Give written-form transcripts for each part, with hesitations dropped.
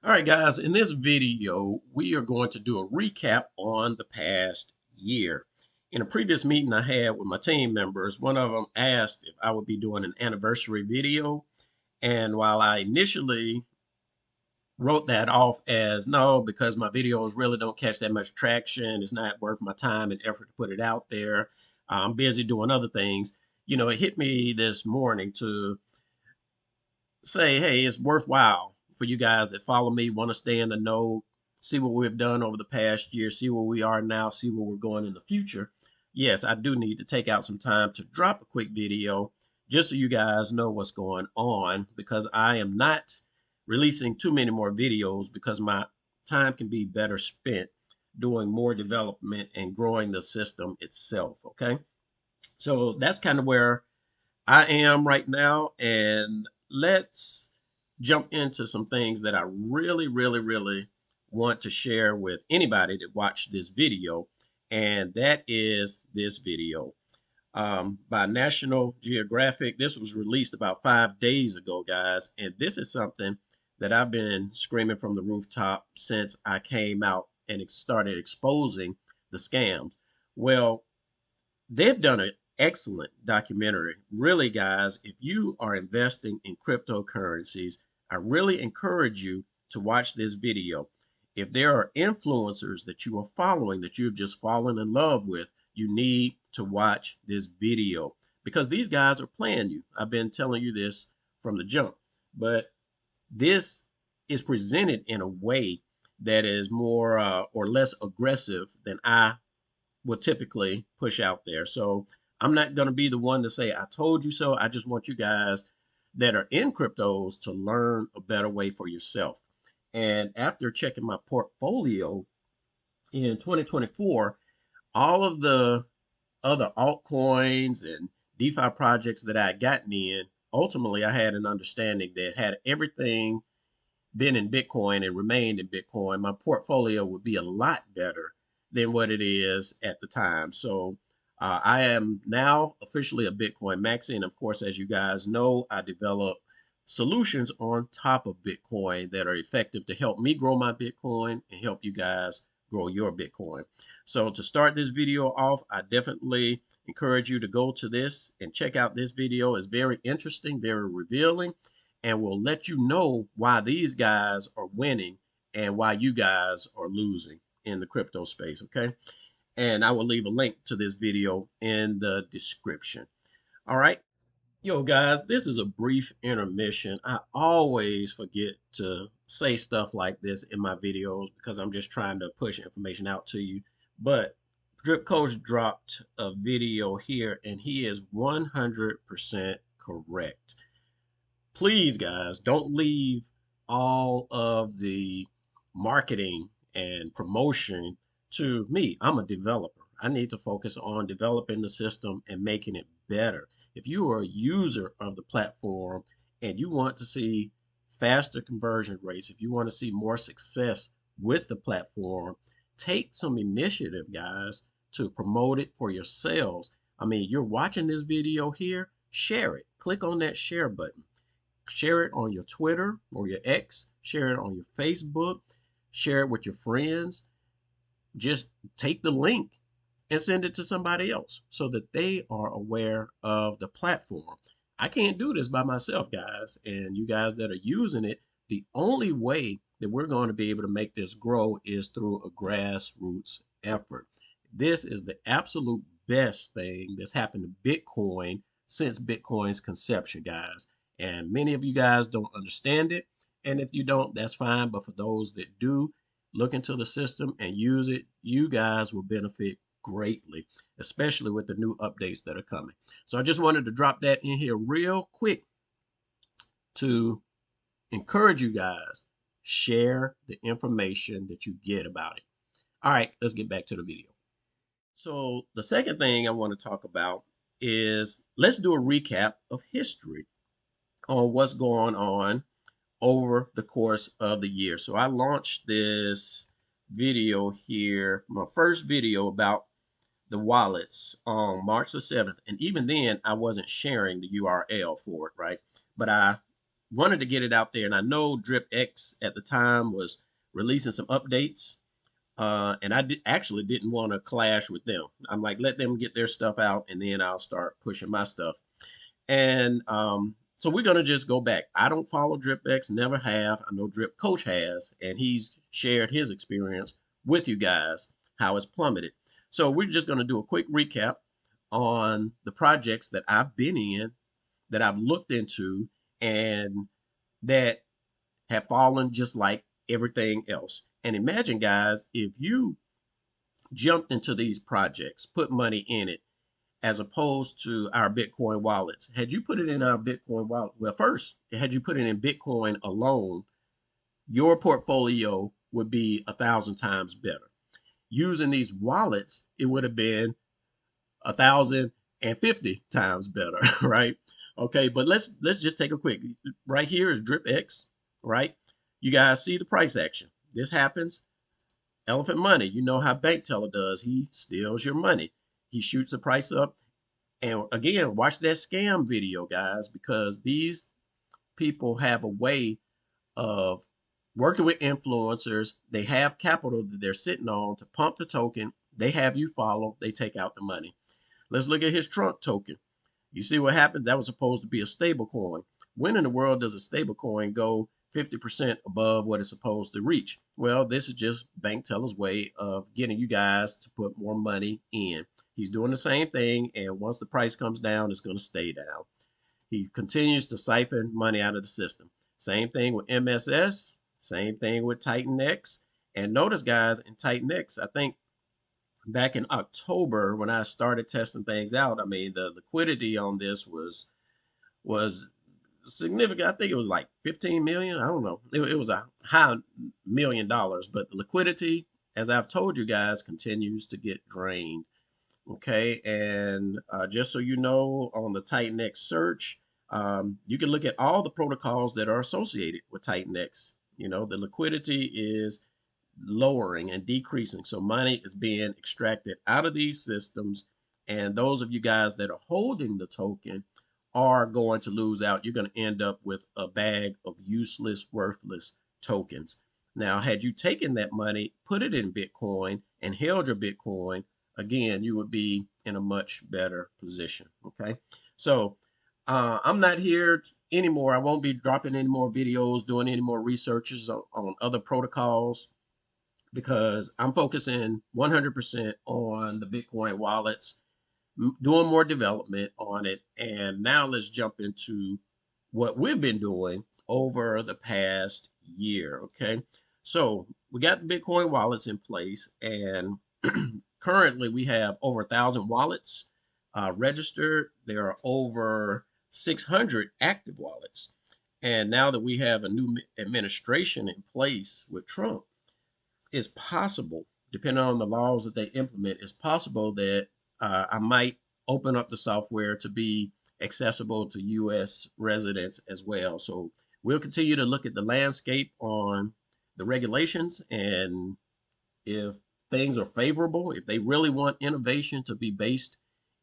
All right, guys, in this video, we are going to do a recap on the past year. In a previous meeting I had with my team members, one of them asked if I would be doing an anniversary video. And while I initially wrote that off as no, because my videos really don't catch that much traction, it's not worth my time and effort to put it out there. I'm busy doing other things. It hit me this morning to say, hey, it's worthwhile for you guys that follow me, want to stay in the know, see what we've done over the past year, see where we are now, see where we're going in the future. Yes, I do need to take out some time to drop a quick video just so you guys know what's going on, because I am not releasing too many more videos because my time can be better spent doing more development and growing the system itself. Okay. So that's kind of where I am right now, and let's jump into some things that I really want to share with anybody that watched this video, and that is this video by National Geographic. This was released about 5 days ago, guys, and this is something that I've been screaming from the rooftop since I came out and started exposing the scams. Well, they've done an excellent documentary. Really, guys, if you are investing in cryptocurrencies, I really encourage you to watch this video. If there are influencers that you are following that you've just fallen in love with, you need to watch this video because these guys are playing you. I've been telling you this from the jump, but this is presented in a way that is more or less aggressive than I will typically push out there. So I'm not going to be the one to say, I told you so. I just want you guys that are in cryptos to learn a better way for yourself. And after checking my portfolio in 2024, all of the other altcoins and DeFi projects that I had gotten in, ultimately I had an understanding that had everything been in Bitcoin and remained in Bitcoin, my portfolio would be a lot better than what it is at the time. So I am now officially a Bitcoin maxi. And of course, as you guys know, I develop solutions on top of Bitcoin that are effective to help me grow my Bitcoin and help you guys grow your Bitcoin. So to start this video off, I definitely encourage you to go to this and check out this video. It's very interesting, very revealing, and will let you know why these guys are winning and why you guys are losing in the crypto space. Okay. And I will leave a link to this video in the description. All right. Yo, guys, this is a brief intermission. I always forget to say stuff like this in my videos because I'm just trying to push information out to you. But Drip Coach dropped a video here and he is 100% correct. Please, guys, don't leave all of the marketing and promotion to me. I'm a developer. I need to focus on developing the system and making it better. If you are a user of the platform and you want to see faster conversion rates, if you want to see more success with the platform, take some initiative, guys, to promote it for yourselves. I mean, you're watching this video here, share it. Click on that share button. Share it on your Twitter or your X, share it on your Facebook, share it with your friends. Just take the link and send it to somebody else so that they are aware of the platform. I can't do this by myself, guys. And you guys that are using it, the only way that we're going to be able to make this grow is through a grassroots effort. This is the absolute best thing that's happened to Bitcoin since Bitcoin's conception, guys. And many of you guys don't understand it. And if you don't, that's fine. But for those that do look into the system and use it, you guys will benefit greatly, especially with the new updates that are coming. So I just wanted to drop that in here real quick to encourage you guys, share the information that you get about it. All right, let's get back to the video. So the second thing I want to talk about is let's do a recap of history on what's going on over the course of the year. So I launched this video here, my first video about the wallets on March the 7th. And even then, I wasn't sharing the URL for it, right? But I wanted to get it out there. And I know DripX at the time was releasing some updates. And I actually didn't want to clash with them. I'm like, let them get their stuff out, and then I'll start pushing my stuff. And so we're gonna just go back. I don't follow DripX, never have. I know Drip Coach has, and he's shared his experience with you guys, how it's plummeted. So we're just gonna do a quick recap on the projects that I've been in, that I've looked into, and that have fallen just like everything else. And imagine, guys, if you jumped into these projects, put money in it, as opposed to our Bitcoin wallets. Had you put it in our Bitcoin wallet, well, first, had you put it in Bitcoin alone, your portfolio would be 1,000 times better. Using these wallets, it would have been 1,050 times better, right? Okay, but let's just take a quick. Right here is DripX, right? You guys see the price action. This happens. Elephant money. You know how bank teller does. He steals your money. He shoots the price up. And again, watch that scam video, guys, because these people have a way of working with influencers. They have capital that they're sitting on to pump the token. They have you follow. They take out the money. Let's look at his Trump token. You see what happened? That was supposed to be a stable coin. When in the world does a stable coin go 50% above what it's supposed to reach? Well, this is just bank teller's way of getting you guys to put more money in. He's doing the same thing, and once the price comes down, it's going to stay down. He continues to siphon money out of the system. Same thing with MSS, same thing with Titan X. And notice, guys, in Titan X, I think back in October when I started testing things out, I mean, the liquidity on this was significant. I think it was like 15 million. I don't know. It was a high $1 million, but the liquidity, as I've told you guys, continues to get drained. Okay, and just so you know, on the Titan X search, you can look at all the protocols that are associated with Titan X. You know, the liquidity is lowering and decreasing. So money is being extracted out of these systems. And those of you guys that are holding the token are going to lose out. You're going to end up with a bag of useless, worthless tokens. Now, had you taken that money, put it in Bitcoin, and held your Bitcoin, again, you would be in a much better position. Okay. So I'm not here anymore. I won't be dropping any more videos, doing any more researches on other protocols, because I'm focusing 100% on the Bitcoin wallets, doing more development on it. And now let's jump into what we've been doing over the past year. Okay. So we got the Bitcoin wallets in place, and currently we have over 1,000 wallets registered. There are over 600 active wallets. And now that we have a new administration in place with Trump, it's possible, depending on the laws that they implement, it's possible that I might open up the software to be accessible to U.S. residents as well. So we'll continue to look at the landscape on the regulations, and if things are favorable, if they really want innovation to be based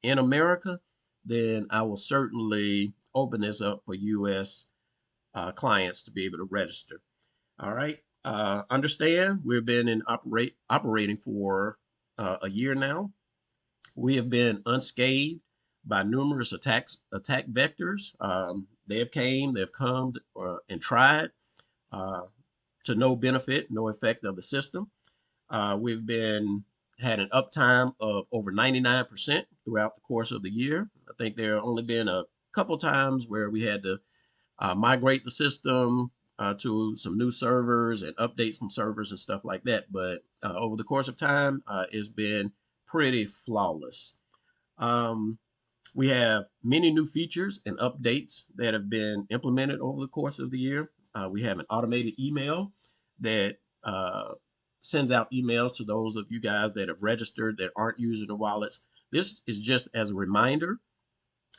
in America, then I will certainly open this up for U.S. Clients to be able to register. All right. Understand we've been operating for a year now. We have been unscathed by numerous attack vectors. They've come and tried to no benefit, no effect of the system. We've had an uptime of over 99% throughout the course of the year. I think there have only been a couple times where we had to migrate the system to some new servers and update some servers and stuff like that. But over the course of time, it's been pretty flawless. We have many new features and updates that have been implemented over the course of the year. We have an automated email that sends out emails to those of you guys that have registered that aren't using the wallets. This is just as a reminder.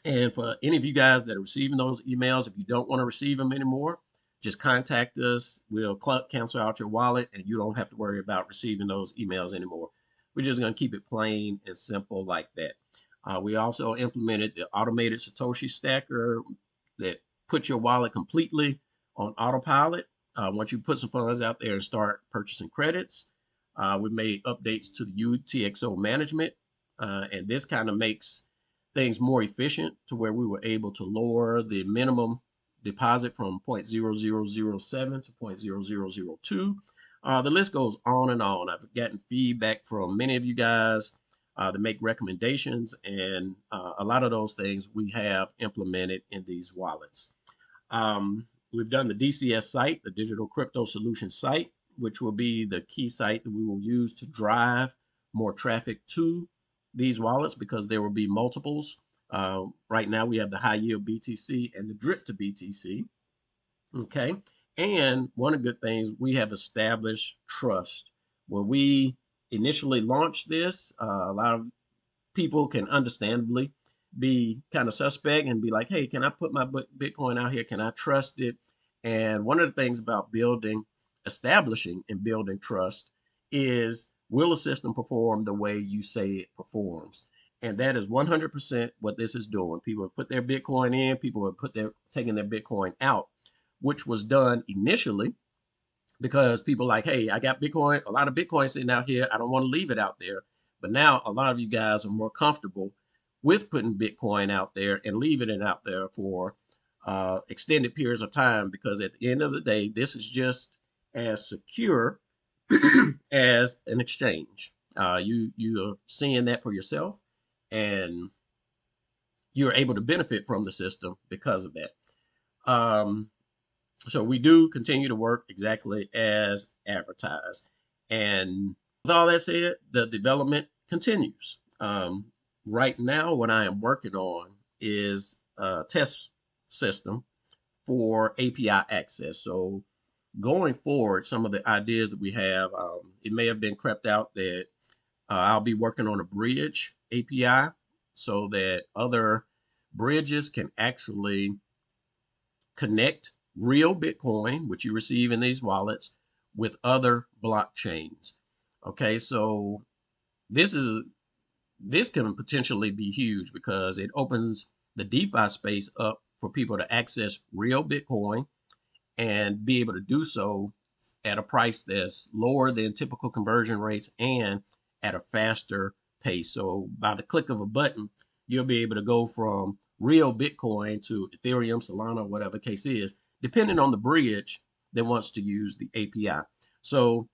And for any of you guys that are receiving those emails, if you don't want to receive them anymore, just contact us. We'll cancel out your wallet, and you don't have to worry about receiving those emails anymore. We're just going to keep it plain and simple like that. We also implemented the automated Satoshi stacker that put your wallet completely on autopilot. Once you put some funds out there and start purchasing credits, we made updates to the UTXO management, and this kind of makes things more efficient to where we were able to lower the minimum deposit from 0.0007 to 0.0002. The list goes on and on. I've gotten feedback from many of you guys that make recommendations, and a lot of those things we have implemented in these wallets. We've done the DCS site, the Digital Crypto Solutions site, which will be the key site that we will use to drive more traffic to these wallets, because there will be multiples. Right now we have the high yield BTC and the drip to BTC. Okay. And one of the good things, we have established trust. When we initially launched this, a lot of people can understandably be kind of suspect and be like, hey, can I put my Bitcoin out here? Can I trust it? And one of the things about establishing and building trust is, will the system perform the way you say it performs? And that is 100% what this is doing. People have put their Bitcoin in, people have taking their Bitcoin out, which was done initially because people like, hey, I got Bitcoin, a lot of Bitcoin sitting out here. I don't want to leave it out there. But now a lot of you guys are more comfortable with putting Bitcoin out there and leaving it out there for extended periods of time, because at the end of the day, this is just as secure as an exchange. You are seeing that for yourself, and you're able to benefit from the system because of that. So we do continue to work exactly as advertised. And with all that said, the development continues. Right now, what I am working on is a test system for API access. So going forward, some of the ideas that we have, it may have been crept out that I'll be working on a bridge API so that other bridges can actually connect real Bitcoin, which you receive in these wallets, with other blockchains. Okay, so this can potentially be huge because it opens the DeFi space up for people to access real Bitcoin and be able to do so at a price that's lower than typical conversion rates and at a faster pace. So by the click of a button, you'll be able to go from real Bitcoin to Ethereum, Solana, whatever the case is, depending on the bridge that wants to use the API. So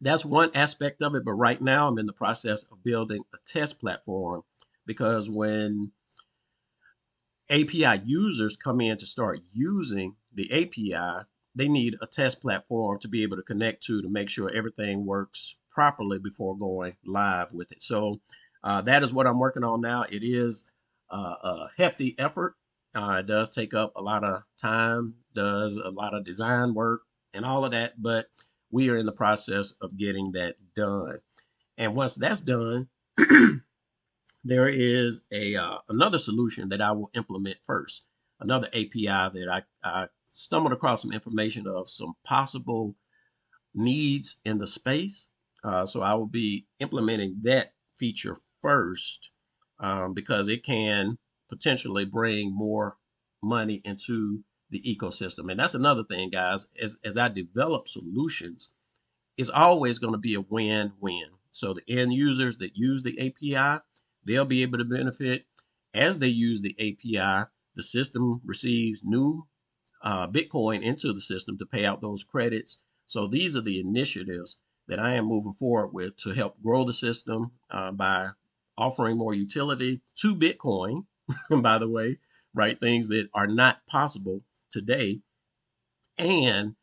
that's one aspect of it. But right now I'm in the process of building a test platform, because when API users come in to start using the API, they need a test platform to be able to connect to make sure everything works properly before going live with it. So that is what I'm working on now. It is a hefty effort. It does take up a lot of time, does a lot of design work and all of that, but we are in the process of getting that done. And once that's done, there is another solution that I will implement first, another API that I stumbled across some information of some possible needs in the space. So I will be implementing that feature first, because it can potentially bring more money into the ecosystem. And that's another thing, guys, as I develop solutions, it's always going to be a win-win. So the end users that use the API, they'll be able to benefit. As they use the API, the system receives new Bitcoin into the system to pay out those credits. So these are the initiatives that I am moving forward with to help grow the system by offering more utility to Bitcoin, by the way, right? Things that are not possible today, and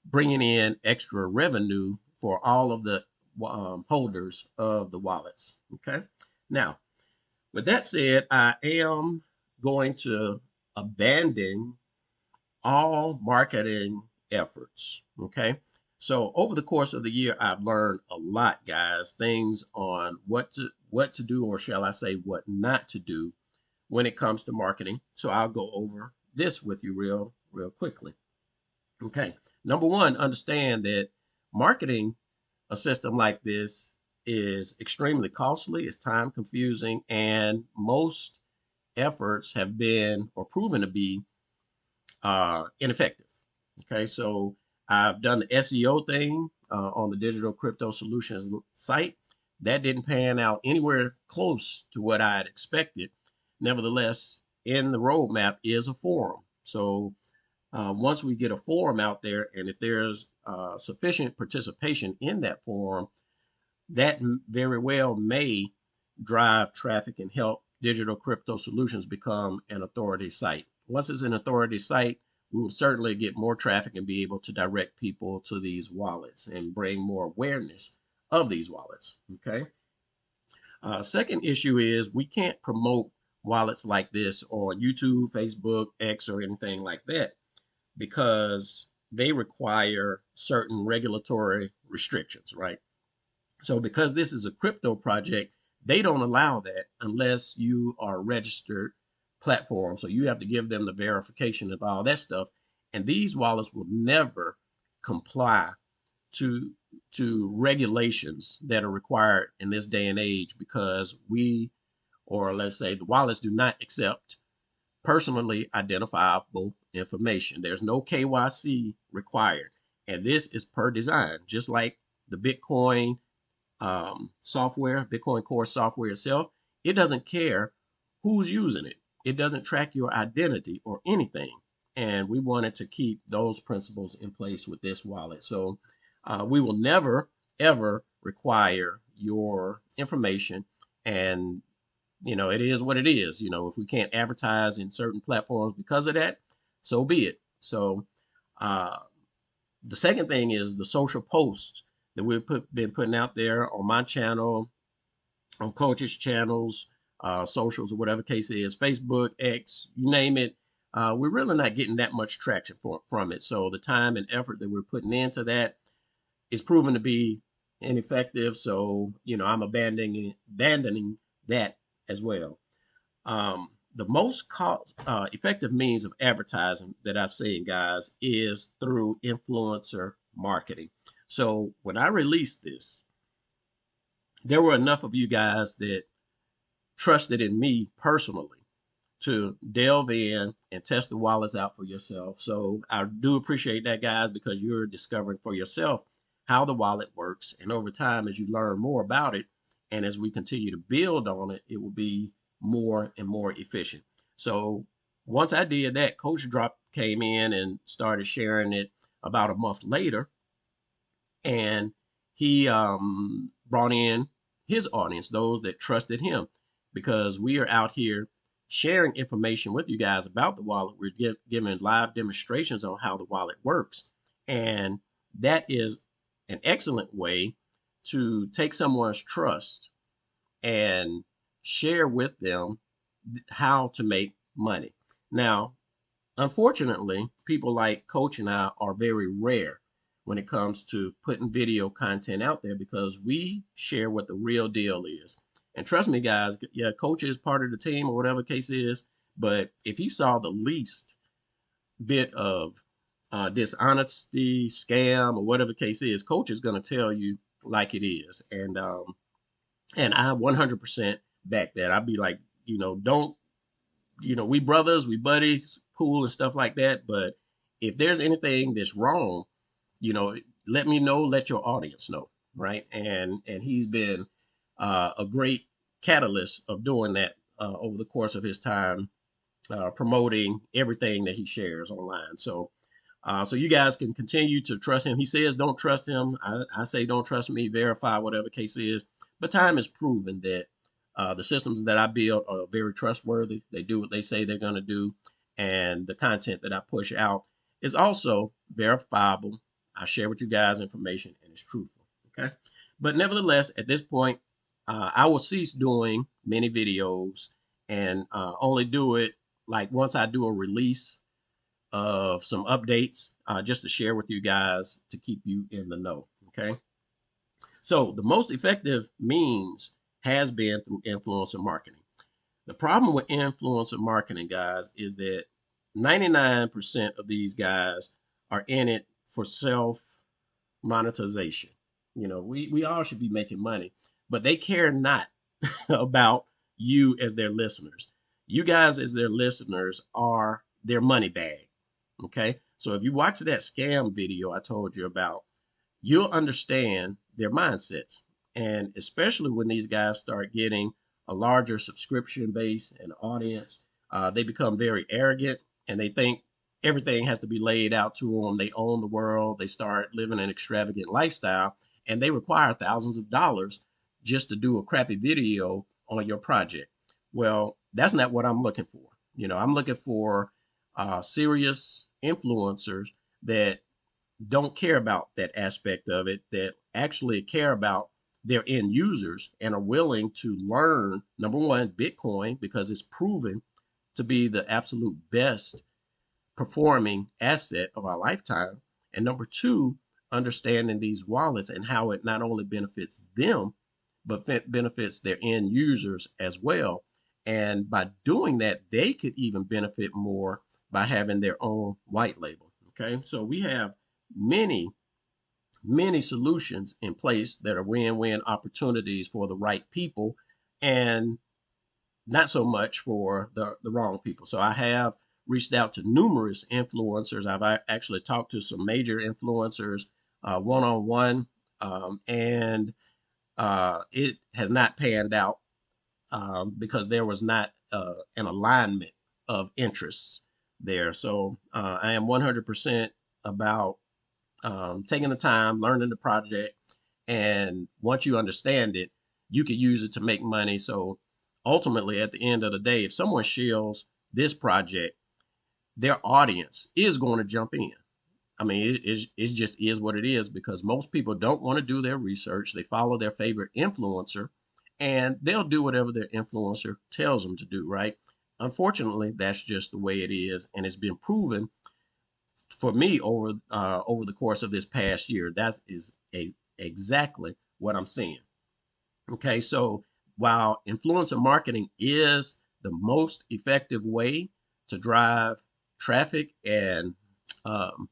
bringing in extra revenue for all of the holders of the wallets. Okay. Now, with that said, I am going to abandon all marketing efforts. Okay. So over the course of the year, I've learned a lot, guys, things on what to do, or shall I say what not to do when it comes to marketing. So I'll go over this with you real quickly. Okay. Number one, understand that marketing a system like this is extremely costly, it's time confusing, and most efforts have been or proven to be ineffective. Okay, so I've done the SEO thing on the Digital Crypto Solutions site. That didn't pan out anywhere close to what I had expected. Nevertheless, in the roadmap is a forum. So once we get a forum out there, and if there's sufficient participation in that forum, that very well may drive traffic and help Digital Crypto Solutions become an authority site. Once it's an authority site, we will certainly get more traffic and be able to direct people to these wallets and bring more awareness of these wallets. Okay. Second issue is we can't promote wallets like this on YouTube, Facebook, X, or anything like that because they require certain regulatory restrictions, right? So because this is a crypto project, they don't allow that unless you are a registered platform. So you have to give them the verification of all that stuff. And these wallets will never comply to regulations that are required in this day and age because we, or let's say the wallets do not accept personally identifiable information. There's no KYC required. And this is per design, just like the Bitcoin software, Bitcoin Core software itself. It doesn't care who's using it. It doesn't track your identity or anything. And we wanted to keep those principles in place with this wallet. So we will never, ever require your information. And, you know, it is what it is. You know, if we can't advertise in certain platforms because of that, so be it. So the second thing is the social posts that we've been putting out there on my channel, on coaches' channels, socials, or whatever case it is, Facebook, X, you name it. We're really not getting that much traction from it. So the time and effort that we're putting into that is proven to be ineffective. So, you know, I'm abandoning that as well. The most effective means of advertising that I've seen, guys, is through influencer marketing. So when I released this, there were enough of you guys that trusted in me personally to delve in and test the wallets out for yourself. So I do appreciate that, guys, because you're discovering for yourself how the wallet works. And over time, as you learn more about it, and as we continue to build on it, it will be more and more efficient. So once I did that, Coach Drop came in and started sharing it about a month later. And he brought in his audience, those that trusted him, because we are out here sharing information with you guys about the wallet. We're giving live demonstrations on how the wallet works. And that is an excellent way to take someone's trust and share with them how to make money. Now, unfortunately, people like Coach and I are very rare when it comes to putting video content out there because we share what the real deal is. And trust me, guys, yeah, Coach is part of the team or whatever case is, but if he saw the least bit of dishonesty, scam, or whatever case is, Coach is going to tell you like it is. And I 100% back that. I'd be like, you know, don't, you know, we brothers, we buddies, cool and stuff like that. But if there's anything that's wrong, you know, let me know, let your audience know, right? And he's been a great catalyst of doing that over the course of his time promoting everything that he shares online. So so you guys can continue to trust him. He says don't trust him. I say don't trust me, verify whatever case is. But time has proven that the systems that I build are very trustworthy. They do what they say they're going to do. And the content that I push out is also verifiable. I share with you guys information and it's truthful. Okay. But nevertheless, at this point, I will cease doing many videos and only do it like once I do a release of some updates just to share with you guys to keep you in the know. Okay. So the most effective means has been through influencer marketing. The problem with influencer marketing, guys, is that 99% of these guys are in it for self monetization. You know, we all should be making money, but they care not about you as their listeners. You guys as their listeners are their money bag. Okay. So if you watch that scam video I told you about, you'll understand their mindsets. And especially when these guys start getting a larger subscription base and audience, they become very arrogant and they think everything has to be laid out to them. They own the world. They start living an extravagant lifestyle and they require thousands of dollars just to do a crappy video on your project. Well, that's not what I'm looking for. I'm looking for serious influencers that don't care about that aspect of it, that actually care about their end users and are willing to learn, number one, Bitcoin, because it's proven to be the absolute best performing asset of our lifetime. And number two, understanding these wallets and how it not only benefits them, but benefits their end users as well. And by doing that, they could even benefit more by having their own white label. Okay, so we have many, many solutions in place that are win-win opportunities for the right people and not so much for the wrong people. So I have reached out to numerous influencers. I've actually talked to some major influencers one-on-one, and it has not panned out because there was not an alignment of interests there. So I am 100% about taking the time, learning the project, and once you understand it, you can use it to make money. So ultimately, at the end of the day, if someone shills this project, their audience is going to jump in. I mean, it just is what it is because most people don't want to do their research. They follow their favorite influencer and they'll do whatever their influencer tells them to do, right? Unfortunately, that's just the way it is. And it's been proven for me over the course of this past year. That is exactly what I'm seeing. Okay, so while influencer marketing is the most effective way to drive traffic and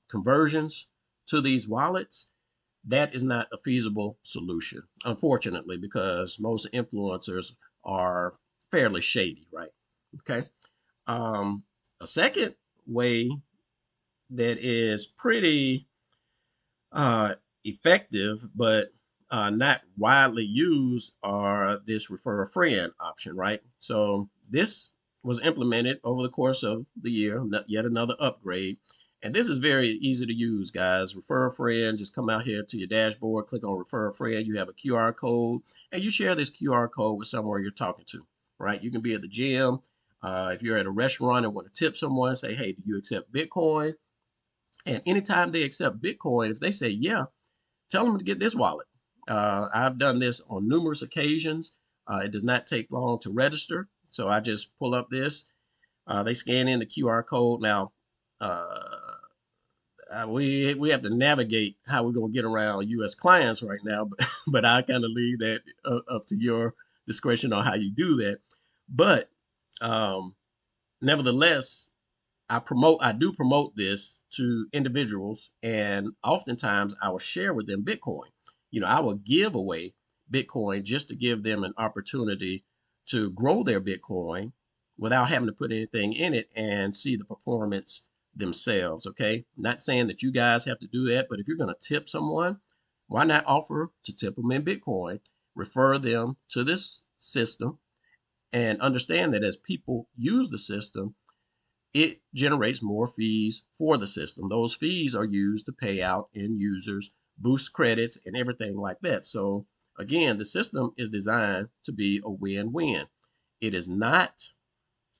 conversions to these wallets, that is not a feasible solution, unfortunately, because most influencers are fairly shady, right? Okay. A second way that is pretty uh, effective, but not widely used, are this refer a friend option, right? So this was implemented over the course of the year, yet another upgrade. And this is very easy to use, guys. Refer a friend, just come out here to your dashboard, click on refer a friend. You have a QR code, and you share this QR code with someone you're talking to, right? You can be at the gym. If you're at a restaurant and want to tip someone, say, hey, do you accept Bitcoin? And anytime they accept Bitcoin, if they say, yeah, tell them to get this wallet. I've done this on numerous occasions. It does not take long to register. So I just pull up this. They scan in the QR code. Now, we have to navigate how we're going to get around U.S. clients right now, but I kind of leave that up to your discretion on how you do that. But nevertheless, I do promote this to individuals, and oftentimes I will share with them Bitcoin. I will give away Bitcoin just to give them an opportunity to grow their Bitcoin without having to put anything in it and see the performance themselves. Okay. Not saying that you guys have to do that, but if you're going to tip someone, why not offer to tip them in Bitcoin, refer them to this system, and understand that as people use the system, it generates more fees for the system. Those fees are used to pay out end users, boost credits, and everything like that. So again, the system is designed to be a win-win. It is not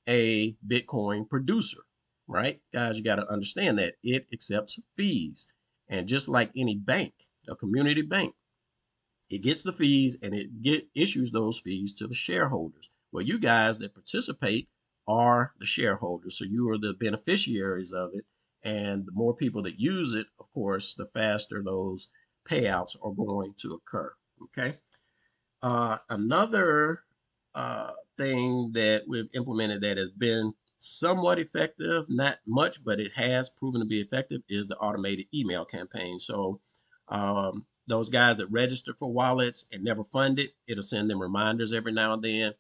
a Bitcoin producer, right? Guys, you got to understand that it accepts fees. And just like any bank, a community bank, it gets the fees and it issues those fees to the shareholders. Well, you guys that participate are the shareholders, so you are the beneficiaries of it. And the more people that use it, of course, the faster those payouts are going to occur. Okay. Another thing that we've implemented that has been somewhat effective, not much, but it has proven to be effective, is the automated email campaign. So those guys that register for wallets and never fund it, it'll send them reminders every now and then.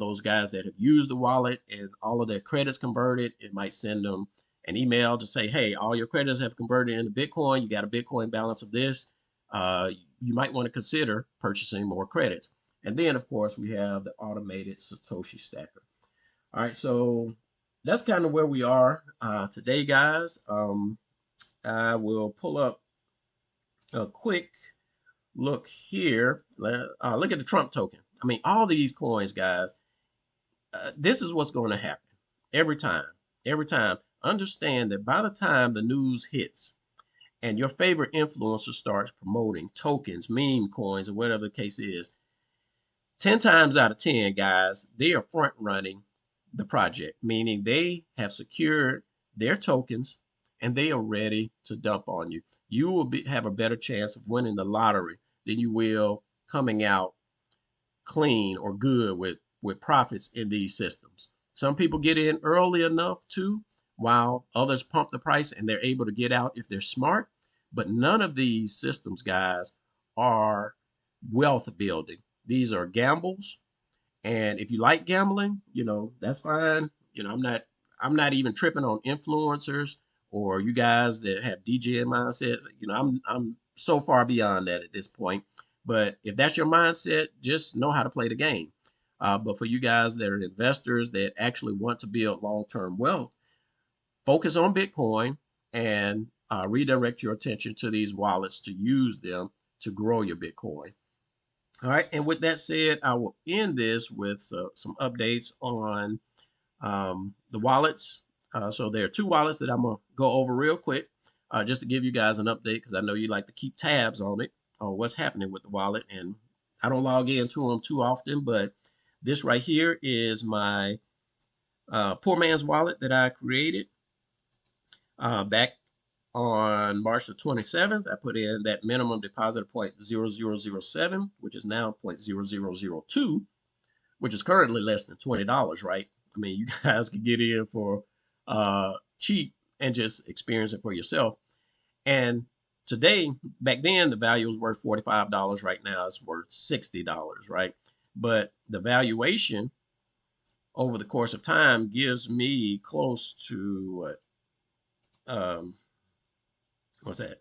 Those guys that have used the wallet and all of their credits converted, it might send them an email to say, hey, all your credits have converted into Bitcoin. You got a Bitcoin balance of this. You might want to consider purchasing more credits. And then, of course, we have the automated Satoshi stacker. All right, so that's kind of where we are today, guys. I will pull up a quick look here. Look at the Trump token. I mean, all these coins, guys, this is what's going to happen every time. Every time. Understand that by the time the news hits and your favorite influencer starts promoting tokens, meme coins, or whatever the case is, 10 times out of 10, guys, they are front running the project, meaning they have secured their tokens and they are ready to dump on you. You will have a better chance of winning the lottery than you will coming out clean or good with profits in these systems. Some people get in early enough too, while others pump the price and they're able to get out if they're smart. But none of these systems, guys, are wealth building. These are gambles. And if you like gambling, that's fine. I'm not even tripping on influencers or you guys that have DJ mindsets. I'm so far beyond that at this point. But if that's your mindset, just know how to play the game. But for you guys that are investors that actually want to build long-term wealth, focus on Bitcoin and redirect your attention to these wallets to use them to grow your Bitcoin. All right, and with that said, I will end this with some updates on the wallets. So there are two wallets that I'm going to go over real quick just to give you guys an update because I know you like to keep tabs on it, on what's happening with the wallet. And I don't log into them too often, but this right here is my poor man's wallet that I created back on March the 27th. I put in that minimum deposit of 0.0007, which is now 0.0002, which is currently less than $20, right? I mean, you guys can get in for cheap and just experience it for yourself. And today, back then, the value was worth $45. Right now, it's worth $60, right? But the valuation over the course of time gives me close to what's that?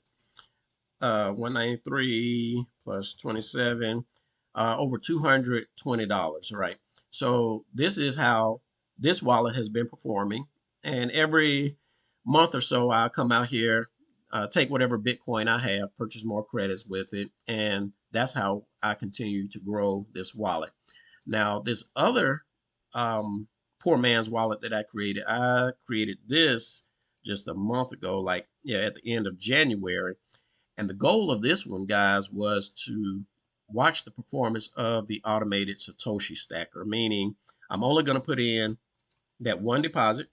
193 plus 27, over $220, right? So this is how this wallet has been performing. And every month or so, I'll come out here, take whatever Bitcoin I have, purchase more credits with it. And that's how I continue to grow this wallet. Now, this other poor man's wallet that I created this just a month ago, like, at the end of January. And the goal of this one, guys, was to watch the performance of the automated Satoshi stacker, meaning I'm only going to put in that one deposit.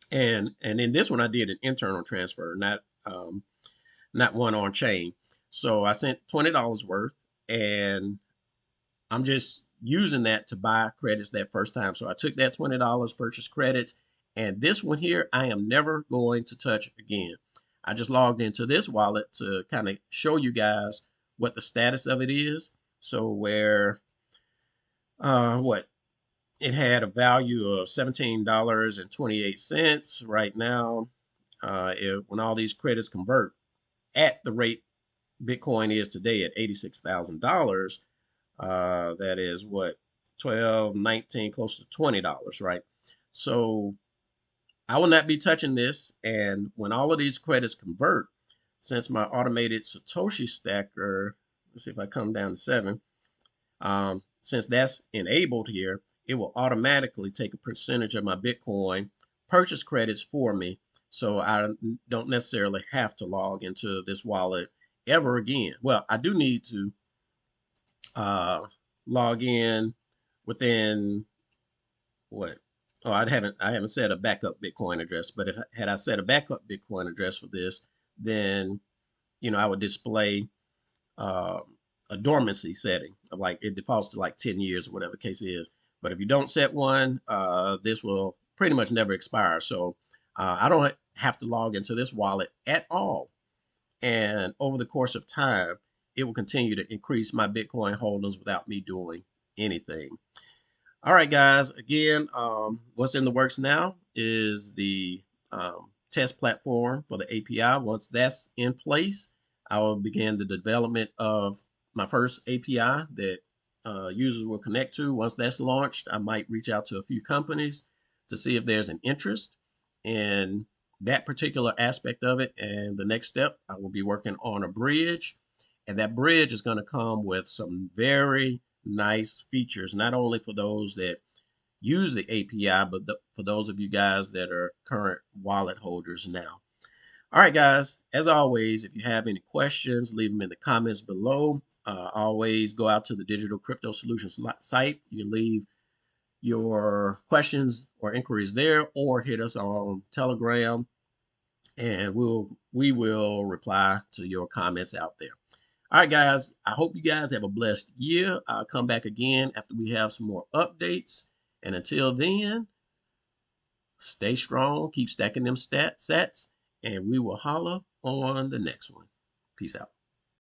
And in this one, I did an internal transfer, not one on chain. So I sent $20 worth, and I'm just using that to buy credits that first time. So I took that $20, purchased credits, and this one here, I am never going to touch again. I just logged into this wallet to kind of show you guys what the status of it is. So where, it had a value of $17.28 right now. When all these credits convert at the rate Bitcoin is today at $86,000, that is what, 12, 19, close to $20, right? So I will not be touching this. And when all of these credits convert, since my automated Satoshi stacker, let's see if I come down to 7, since that's enabled here, it will automatically take a percentage of my Bitcoin, purchase credits for me, so I don't necessarily have to log into this wallet ever again. Well, I do need to log in within what? Oh, I haven't set a backup Bitcoin address, but had I set a backup Bitcoin address for this, then I would display a dormancy setting of like it defaults to like 10 years or whatever the case is. But if you don't set one, this will pretty much never expire. So I don't have to log into this wallet at all. And over the course of time, it will continue to increase my Bitcoin holdings without me doing anything. All right, guys. Again, what's in the works now is the test platform for the API. Once that's in place, I will begin the development of my first API that users will connect to. Once that's launched, I might reach out to a few companies to see if there's an interest in that particular aspect of it. And the next step, I will be working on a bridge. And that bridge is going to come with some very nice features, not only for those that use the API, but for those of you guys that are current wallet holders now. All right, guys, as always, if you have any questions, leave them in the comments below. Always go out to the Digital Crypto Solutions site. You can leave your questions or inquiries there, or hit us on Telegram, and we will reply to your comments out there. All right, guys, I hope you guys have a blessed year. I'll come back again after we have some more updates. And until then, stay strong, keep stacking them stats, and we will holla on the next one. Peace out.